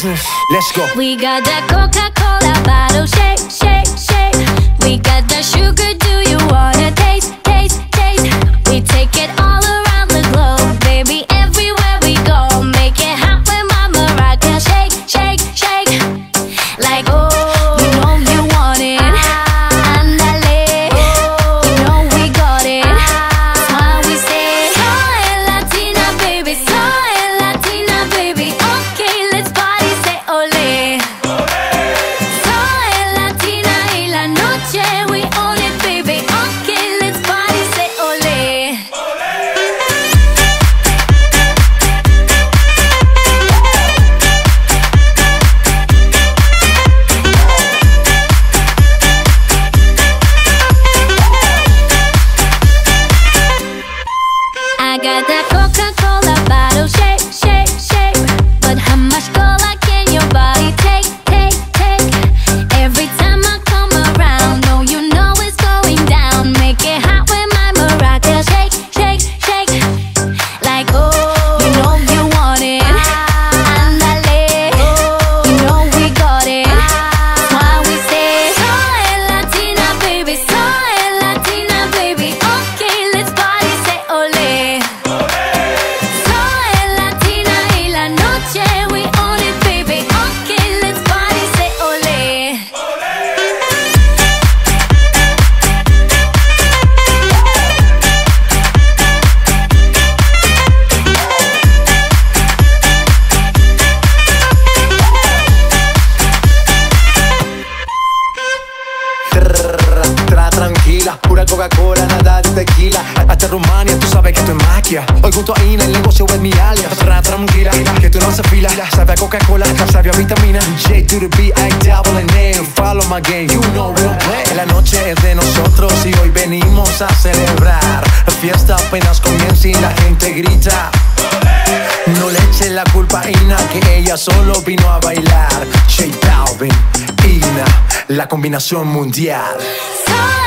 business. Let's go. We got that Coca-Cola bottle, shake, shake, shake. We got that sugar, do you wanna taste, taste, taste? We take it all around the globe, baby, everywhere we go. Make it hot with Mama Rocker, shake, shake, shake. Like, oh, you know you want it. Andale, you know we got it. That's why we say, soy Latina, baby, soy Latina, baby. Okay, let's party, say ole. Soy Latina y la noche we own it, baby. Okay, let's party, say ole. I got that Coca-Cola bottle, shake, shake, shake. But how much cola can your body take, take, take? Every time I come around, no, you know it's going down. Make it hot with my maraca, shake, shake, shake. Like, oh, you know you want it. Andale, you know we got it. That's why we say, soy Latina, baby, soy Latina, baby. Okay, let's party, say ole. Soy Latina y la noche we own it, baby. Okay, let's party, say ole. Tranquila, pura Coca-Cola, nada de tequila. Hasta Rumania, tú sabes que esto es magia. Hoy junto a Ina, el negocio es mi alias. Tranquila, que tú no haces fila. Sabe a Coca-Cola, sabe a vitamina. J to the B, I double N. Follow my game, you know we don't play. La noche es de nosotros y hoy venimos a celebrar. La fiesta apenas comienza y la gente grita. No le eche la culpa a Ina, que ella solo vino a bailar. J Balvin, Ina, la combinación mundial. Soy